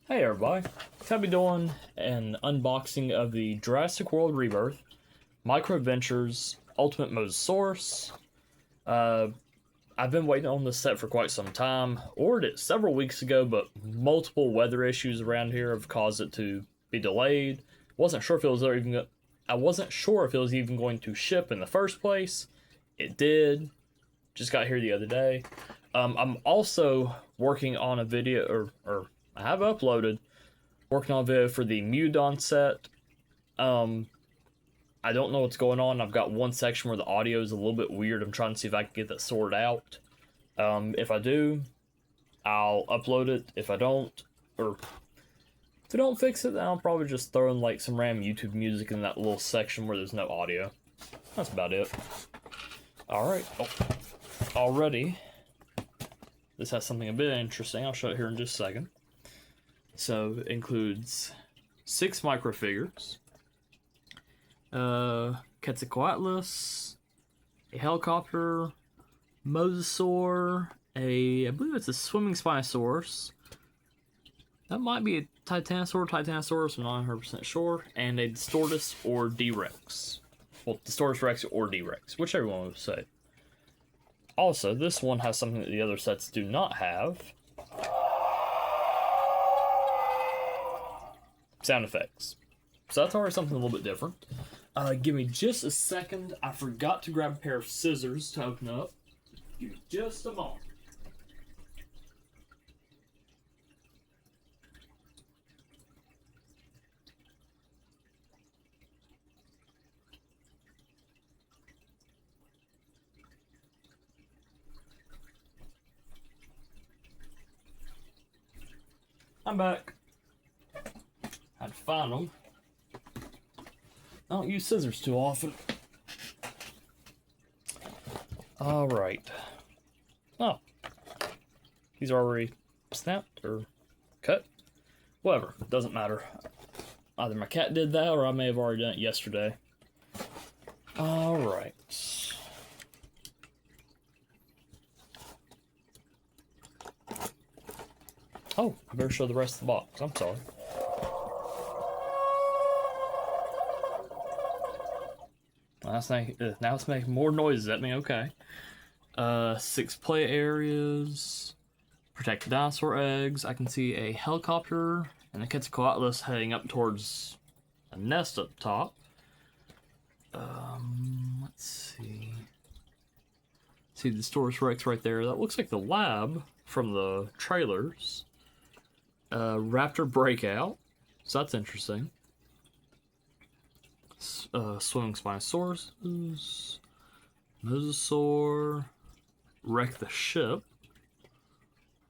Hey everybody, I'll be doing an unboxing of the Jurassic World Rebirth, Micro Adventures, Ultimate Mosasaurus. I've been waiting on this set for quite some time. Ordered it several weeks ago, but multiple weather issues around here have caused it to be delayed. I wasn't sure if it was even going to ship in the first place. It did. Just got here the other day. I'm also working on a video, or I have uploaded, working on a video for the Mudon set. I don't know what's going on. I've got one section where the audio is a little bit weird. I'm trying to see if I can get that sorted out. If I do, I'll upload it. If I don't fix it, then I'll probably just throw in like some random YouTube music in that little section where there's no audio. That's about it. Alright. Oh, already. This has something a bit interesting. I'll show it here in just a second. So it includes 6 microfigures, Quetzalcoatlus, a helicopter, Mosasaur, I believe it's a swimming Spinosaurus. That might be a Titanosaurus, I'm not 100% sure, and a Distortus or D-Rex. Well, Distortus Rex or D-Rex, whichever one would say. Also, this one has something that the other sets do not have. Sound effects. So that's already something a little bit different. Give me just a second. I forgot to grab a pair of scissors to open up. Give me just a moment. I'm back. Had to find them. I don't use scissors too often. Alright. Oh. These are already snapped or cut. Whatever. Doesn't matter. Either my cat did that or I may have already done it yesterday. Alright. Oh, I better show the rest of the box. I'm sorry. Now it's making more noises at me. Okay. 6 play areas. Protected dinosaur eggs. I can see a helicopter and a Quetzalcoatlus heading up towards a nest up top. Let's see. See the Distortus Rex right there. That looks like the lab from the trailers. Raptor Breakout. So that's interesting. Swimming Spinosaurus, Mosasaur, Wreck the Ship.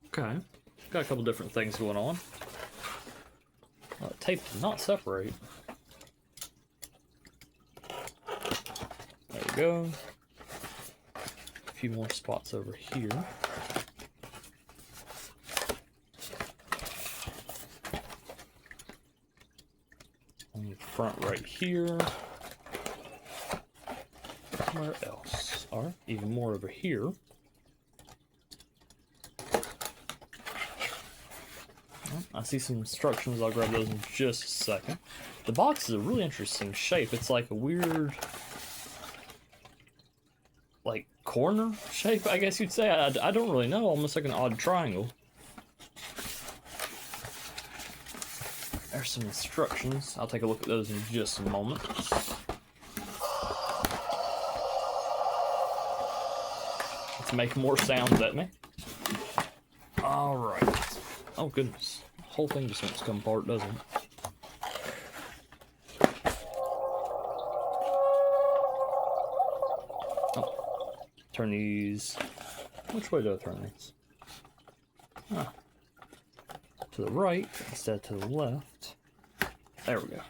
Okay, got a couple different things going on. Tape did not separate. There we go. A few more spots over here. On the front right here. Where else? Are even more over here. I see some instructions. I'll grab those in just a second. The box is a really interesting shape. It's like a weird, like, corner shape, I guess you'd say. I don't really know. Almost like an odd triangle. There's some instructions. I'll take a look at those in just a moment. It's making more sounds at me. Alright. Oh goodness. The whole thing just wants to come apart, doesn't it? Oh. Turn these. Which way do I turn these? Ah. To the right instead to the left. There we go.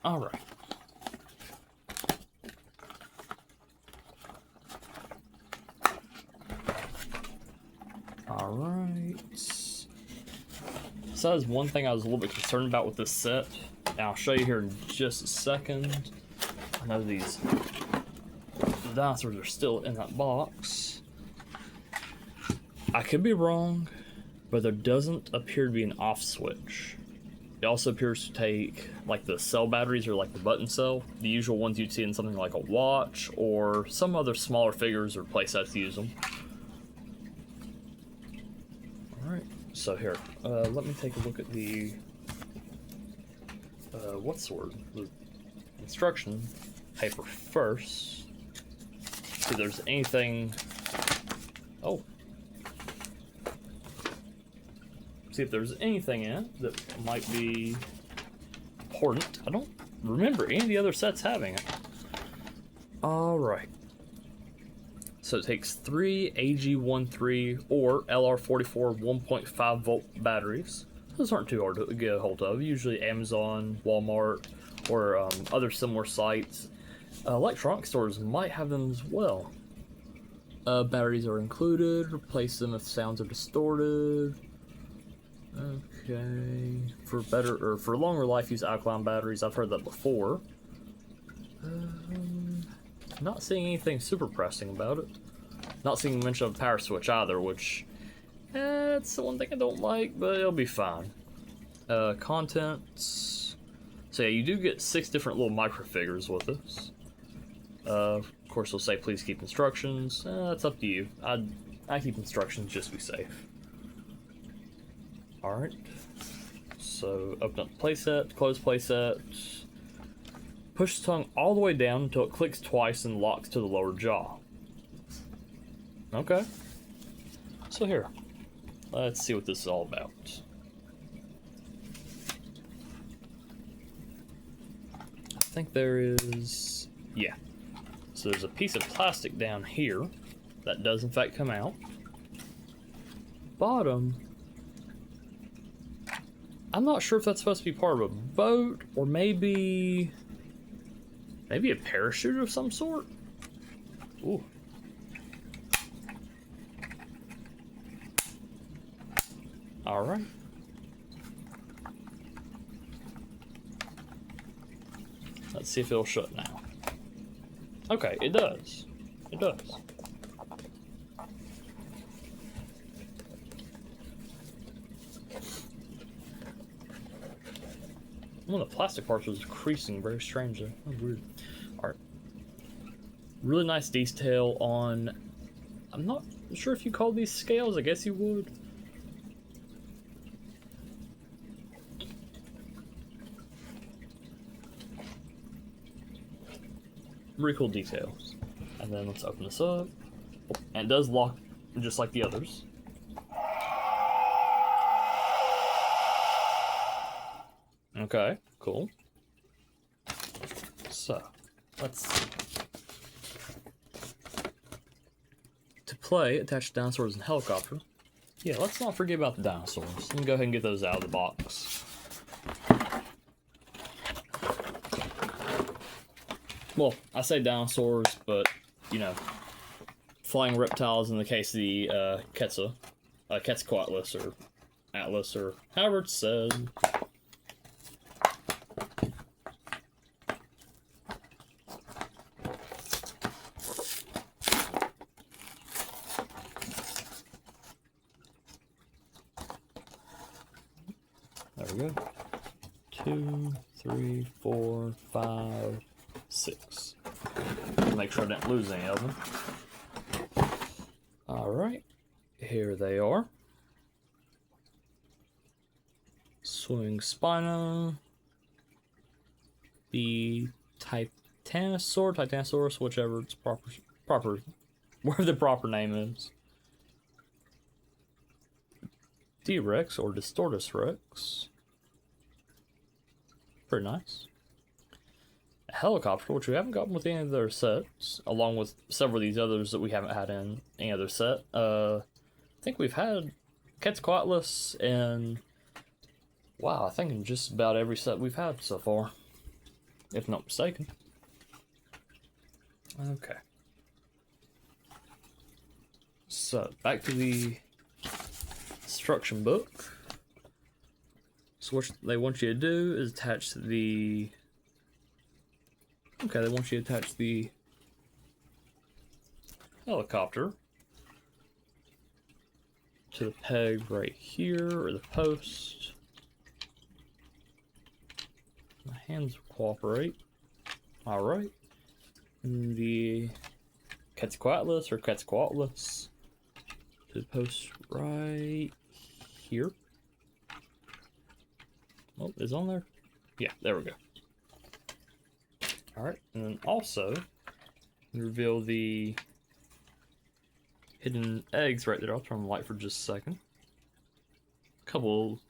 Alright. Alright. So that is one thing I was a little bit concerned about with this set. Now I'll show you here in just a second. I know the dinosaurs are still in that box. I could be wrong, but there doesn't appear to be an off switch. It also appears to take, like, the cell batteries, or like the button cell, the usual ones you'd see in something like a watch or some other smaller figures or playsets use them. Alright, so here, let me take a look at the, what's the word? The instruction paper first. See if there's anything. Oh. See if there's anything in it that might be important. I don't remember any of the other sets having it. Alright. So it takes 3 AG13 or LR44 1.5 volt batteries. Those aren't too hard to get a hold of. Usually Amazon, Walmart, or other similar sites. Electronic stores might have them as well. Batteries are included. Replace them if sounds are distorted. Okay. For better or for longer life, use alkaline batteries. I've heard that before. Not seeing anything super pressing about it. Not seeing mention of a power switch either, which that's the one thing I don't like, but it'll be fine. Contents. So yeah, you do get 6 different little microfigures with this. Of course, they'll say please keep instructions. That's up to you. I keep instructions just to be safe. Alright. So open up the playset, close playset. Push the tongue all the way down until it clicks twice and locks to the lower jaw. Okay. So here. Let's see what this is all about. I think there is... yeah. So there's a piece of plastic down here that does in fact come out. Bottom. I'm not sure if that's supposed to be part of a boat or maybe a parachute of some sort. Ooh. All right. Let's see if it'll shut now. Okay, it does. It does. One of the plastic parts was creasing very strangely. Oh, weird. Alright. Really nice detail on... I'm not sure if you call these scales. I guess you would. Really cool details. And then let's open this up. Oh, and it does lock just like the others. Okay, cool. So, let's see. To play, attach dinosaurs and helicopter. Yeah, let's not forget about the dinosaurs. Let me go ahead and get those out of the box. Well, I say dinosaurs, but, you know, flying reptiles in the case of the Quetzalcoatlus, or Atlas, or however it's said. There we go. 2, 3, 4, 5, 6. Make sure I didn't lose any of them. Alright, here they are. Swimming Spino. The Titanosaurus, whichever its proper, whatever the proper name is. D-Rex or Distortus Rex. Pretty nice. A helicopter, which we haven't gotten with any of their sets, along with several of these others that we haven't had in any other set. I think we've had Quetzalcoatlus and wow, I think in just about every set we've had so far, if not mistaken. Okay. So back to the instruction book. So what they want you to do is attach the... okay, they want you to attach the helicopter to the peg right here, or the post. My hands cooperate. Alright. The Quetzalcoatlus or Quetzalcoatlus to the post right here. Oh, is on there? Yeah, there we go. Alright, and then also reveal the hidden eggs right there. I'll turn the light for just a second. Couple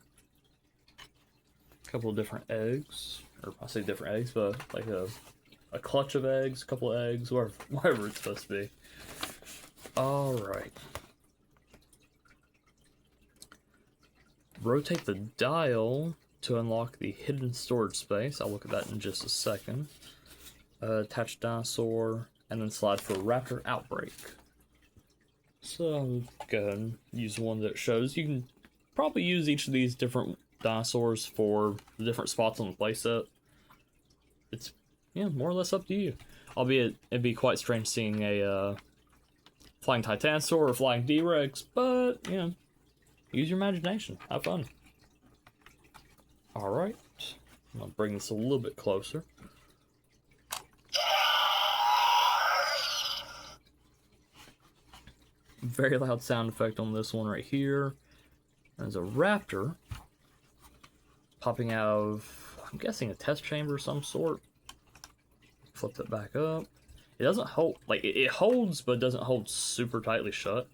of different eggs, or I say different eggs, but like a clutch of eggs, a couple of eggs, whatever it's supposed to be. Alright. Rotate the dial to unlock the hidden storage space. I'll look at that in just a second. Attach dinosaur, and then slide for Raptor Outbreak. So I'll go ahead and use the one that shows. You can probably use each of these different dinosaurs for the different spots on the playset. It's, yeah, more or less up to you. Albeit, it'd be quite strange seeing a flying Titanosaur or flying D-Rex, but, you know, use your imagination. Have fun. Alright. I'm gonna bring this a little bit closer. Very loud sound effect on this one right here. There's a raptor popping out of, I'm guessing, a test chamber of some sort. Flip that back up. It doesn't hold, like, it holds, but it doesn't hold super tightly shut.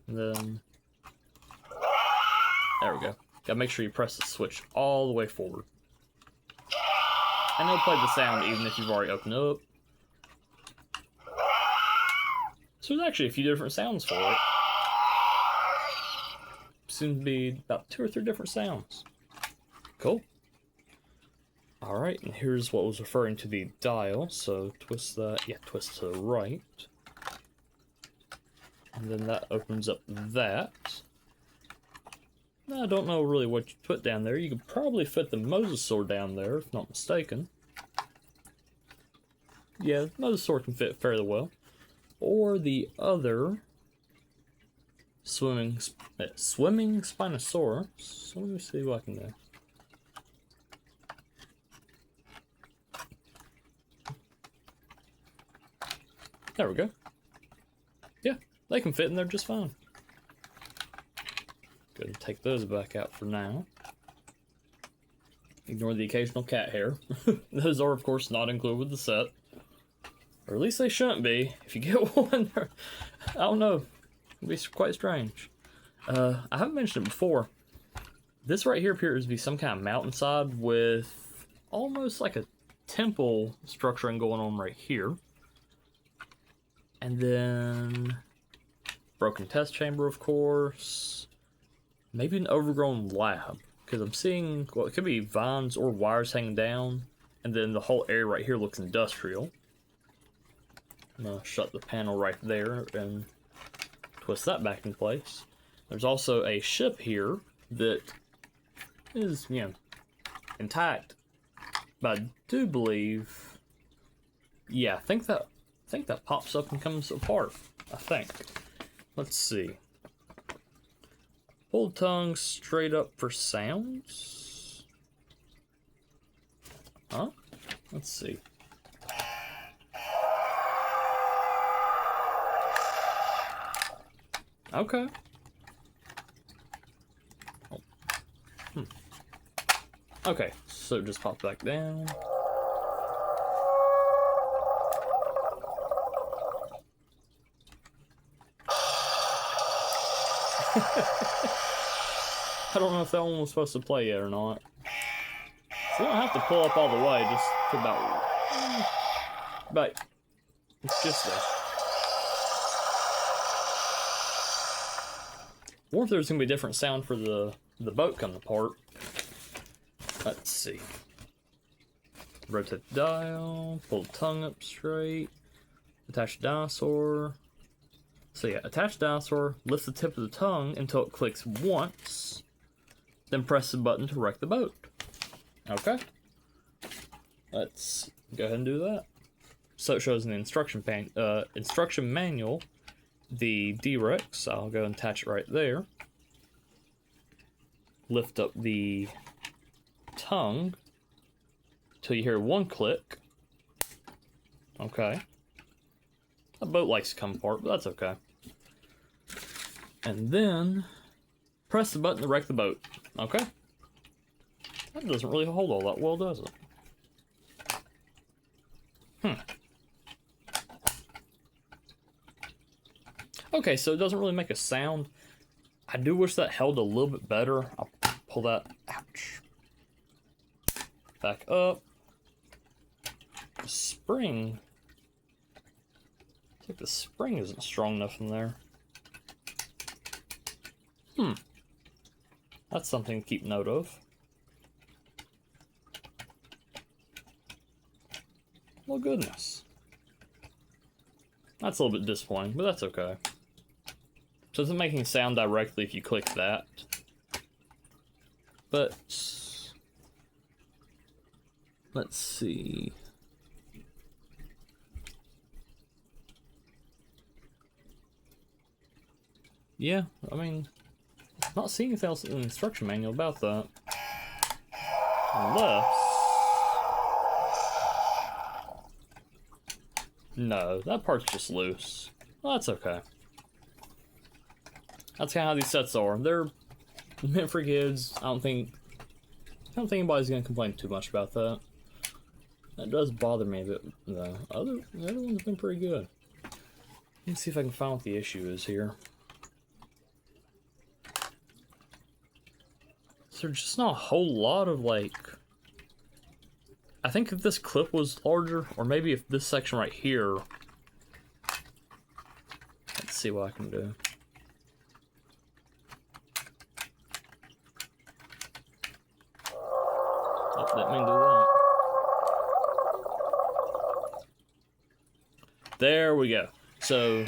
And then, there we go. Gotta make sure you press the switch all the way forward. And it'll play the sound even if you've already opened it up. So there's actually a few different sounds for it. Seems to be about 2 or 3 different sounds. Cool. Alright, and here's what was referring to the dial. So twist that, yeah, twist to the right. And then that opens up that. Now, I don't know really what you put down there. You could probably fit the Mosasaur down there, if not mistaken. Yeah, the Mosasaur can fit fairly well. Or the other swimming Spinosaurus. So let me see what I can do. There we go. Yeah, they can fit in there just fine. Go ahead and take those back out for now. Ignore the occasional cat hair. Those are, of course, not included with the set. Or at least they shouldn't be. If you get one, I don't know. It'd be quite strange. I haven't mentioned it before. This right here appears to be some kind of mountainside with almost like a temple structuring going on right here. And then broken test chamber, of course. Maybe an overgrown lab. Because I'm seeing, well, it could be vines or wires hanging down. And then the whole area right here looks industrial. I'm going to shut the panel right there and twist that back in place. There's also a ship here that is, you know, intact. But I do believe, yeah, I think that pops up and comes apart. I think. Let's see. Pull tongue straight up for sounds. Huh? Let's see. Okay. Oh. Okay, so just pop back down. I don't know if that one was supposed to play yet or not. So you don't have to pull up all the way, just to about... But it's just there. I wonder if there's going to be a different sound for the boat coming apart. Let's see. Rotate the dial, pull the tongue up straight, attach the dinosaur. So yeah, attach dinosaur, lift the tip of the tongue until it clicks once, then press the button to wreck the boat. Okay. Let's go ahead and do that. So it shows in the instruction manual the D-Rex. I'll go and attach it right there. lift up the tongue till you hear one click. Okay. A boat likes to come apart, but that's okay. And then press the button to wreck the boat. Okay. That doesn't really hold all that well, does it? Okay, so it doesn't really make a sound. I do wish that held a little bit better. I'll pull that, ouch, back up. The spring, it's like the spring isn't strong enough in there. That's something to keep note of. Well, goodness. That's a little bit disappointing, but that's okay. So it's making sound directly if you click that. But let's see. Yeah, I mean, not seeing anything else in the instruction manual about that. Unless... No, that part's just loose. Well, that's okay. That's kind of how these sets are. They're meant for kids. I don't think anybody's gonna complain too much about that. That does bother me a bit, though. The other one's been pretty good. Let me see if I can find what the issue is here. So there's just not a whole lot of, like... I think if this clip was larger, or maybe if this section right here... Let's see what I can do. Oh, didn't mean to do that. There we go. So...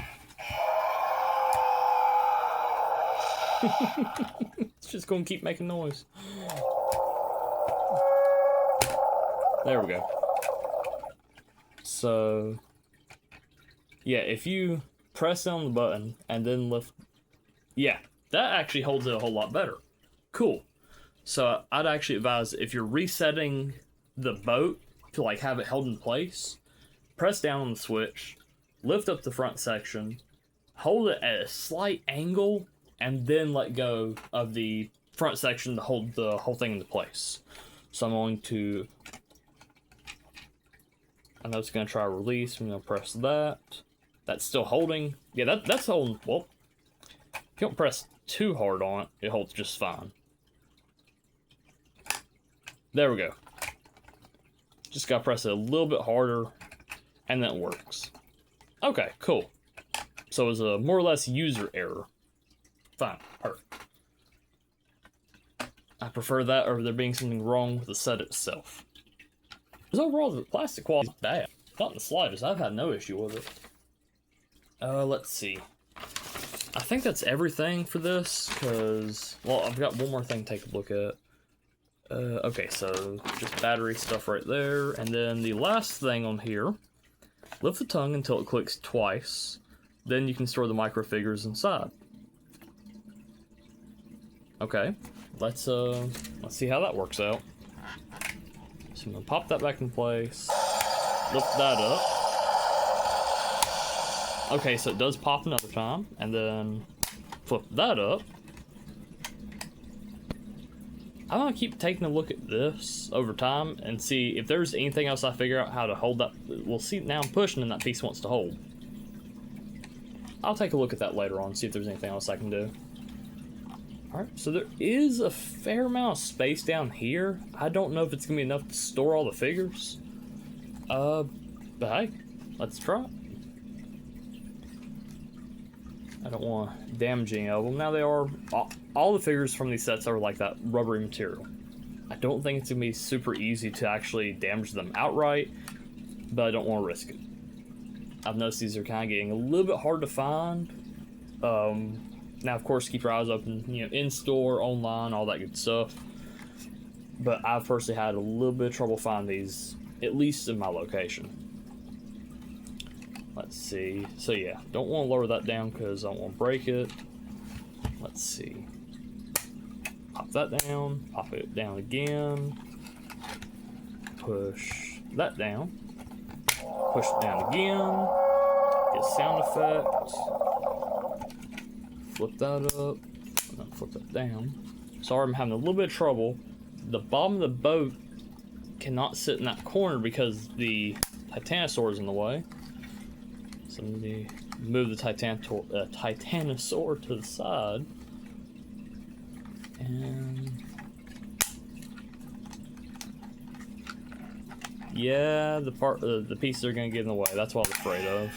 It's just gonna keep making noise. There we go. So, yeah, if you press down the button and then lift, yeah, that actually holds it a whole lot better. Cool. So I'd actually advise, if you're resetting the boat to like have it held in place, press down on the switch, lift up the front section, hold it at a slight angle, and then let go of the front section to hold the whole thing into place. So I'm going to, I know it's going to try release. I'm going to press that. That's still holding. Yeah, that's holding. Well, if you don't press too hard on it, it holds just fine. There we go. Just got to press it a little bit harder, and then it works. Okay, cool. So it was a more or less user error. Fine, perfect. I prefer that over there being something wrong with the set itself. Because overall, the plastic quality is bad. Not in the slightest. I've had no issue with it. Let's see. I think that's everything for this, because, well, I've got one more thing to take a look at. Okay, so just battery stuff right there. And then the last thing on here, lift the tongue until it clicks twice. Then you can store the microfigures inside. Okay, let's see how that works out. So I'm gonna pop that back in place, lift that up. Okay, so it does pop another time, and then flip that up. I'm gonna keep taking a look at this over time and see if there's anything else I figure out how to hold that. We'll see, now I'm pushing and that piece wants to hold. I'll take a look at that later on, see if there's anything else I can do. Alright, so there is a fair amount of space down here. I don't know if it's going to be enough to store all the figures. But hey, let's try it. I don't want to damage any of them. Now they are, all the figures from these sets are like that rubbery material. I don't think it's going to be super easy to actually damage them outright, but I don't want to risk it. I've noticed these are kind of getting a little bit hard to find. Now, of course, keep your eyes open, you know, in-store, online, all that good stuff. But I've personally had a little bit of trouble finding these, at least in my location. Let's see. So, yeah, don't want to lower that down because I don't want to break it. Let's see. Pop pop that down, pop it down again, push that down, push it down again, get sound effect, flip that up, and then flip that down. Sorry, I'm having a little bit of trouble. The bottom of the boat cannot sit in that corner because the Titanosaur is in the way. So I'm going to move the Titanosaur to the side. And yeah, the pieces are going to get in the way. That's what I'm afraid of.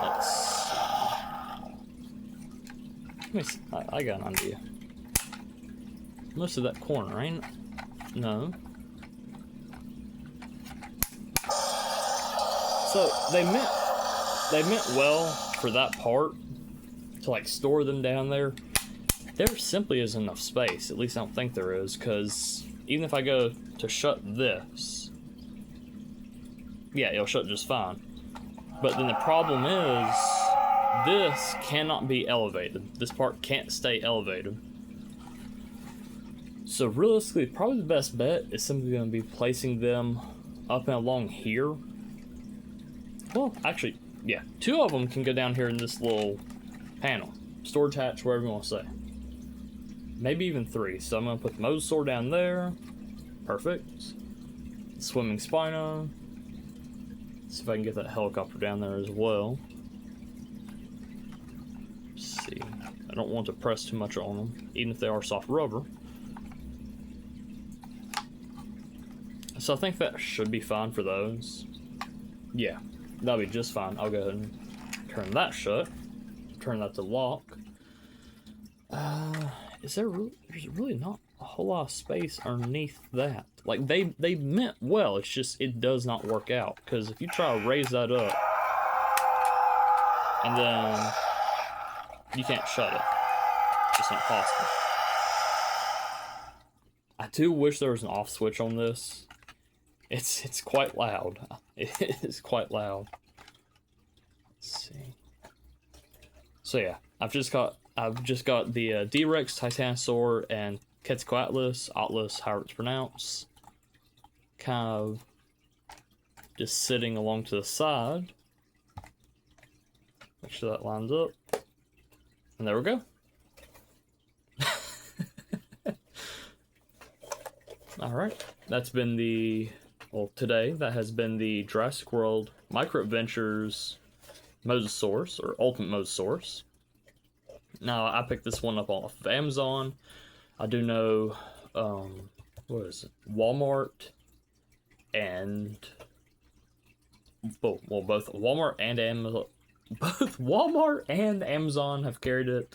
Let's see. Let me see. I got an idea. Most of that corner, ain't it? No. So they meant well for that part to like store them down there. There simply isn't enough space. At least I don't think there is, because even if I go to shut this, yeah, it'll shut just fine. But then the problem is this cannot be elevated. This part can't stay elevated. So realistically, probably the best bet is simply going to be placing them up and along here. Well, actually, yeah, 2 of them can go down here in this little panel. Storage hatch, whatever you want to say. Maybe even 3. So I'm going to put the Mosasaur down there. Perfect. Swimming Spino. See if I can get that helicopter down there as well. Let's see. I don't want to press too much on them, even if they are soft rubber. So I think that should be fine for those. Yeah, that'll be just fine. I'll go ahead and turn that shut. Turn that to lock. There's really not a whole lot of space underneath that. Like, they meant well, it's just, it does not work out. Because if you try to raise that up, and then you can't shut it. It's just not possible. I do wish there was an off switch on this. It's quite loud. It is quite loud. Let's see. So yeah, I've just got the D-Rex, Titanosaur, and Quetzalcoatlus, however it's pronounced, kind of just sitting along to the side. Make sure that lines up, and there we go. All right, that's been today that has been the Jurassic World Micro Adventures Mosasaurus, or Ultimate Mosasaurus. Now, I picked this one up off of Amazon. I do know, what is it? Walmart and, well, both Walmart and Amazon, both Walmart and Amazon have carried it.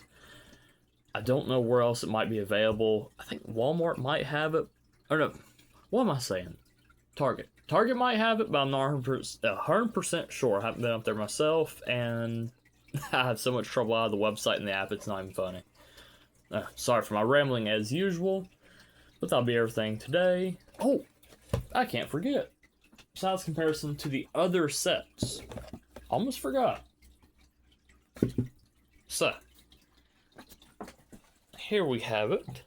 I don't know where else it might be available. I think Walmart might have it. Or no, what am I saying? Target. Target might have it, but I'm not 100% sure. I haven't been up there myself, and I have so much trouble out of the website and the app, it's not even funny. Sorry for my rambling as usual, but that'll be everything today. Oh, I can't forget. Size comparison to the other sets. Almost forgot. So, here we have it.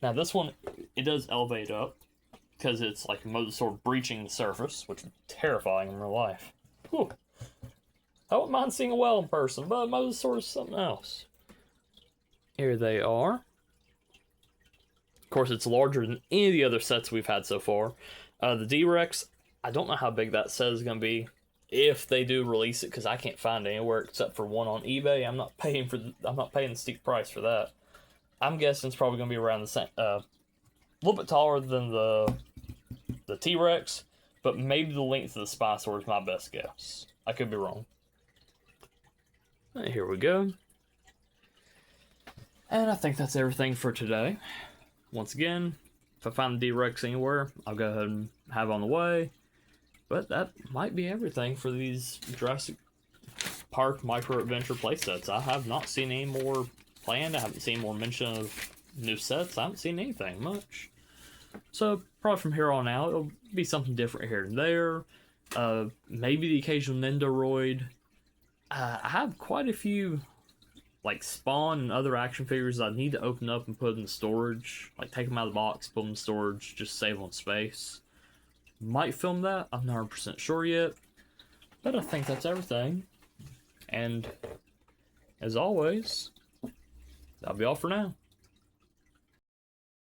Now this one, it does elevate up, because it's like a Mosasaur breaching the surface, which is terrifying in real life. Whew. I wouldn't mind seeing a whale in person, but Mosasaur is something else. Here they are. Of course, it's larger than any of the other sets we've had so far. The D-Rex, I don't know how big that set is going to be if they do release it, because I can't find it anywhere except for one on eBay. I'm not paying the steep price for that. I'm guessing it's probably going to be around the same, a little bit taller than the T-Rex, but maybe the length of the Spinosaur is my best guess. I could be wrong. And here we go. And I think that's everything for today. Once again, if I find the D-Rex anywhere, I'll go ahead and have it on the way. But that might be everything for these Jurassic Park Micro Adventure playsets. I have not seen any more planned. I haven't seen more mention of new sets. I haven't seen anything much. So probably from here on out, it'll be something different here and there. Maybe the occasional Nendoroid. I have quite a few like Spawn and other action figures I need to open up and put in storage. Like take them out of the box, put them in storage, just save on space. Might film that, I'm not 100% sure yet. But I think that's everything. And as always, that'll be all for now.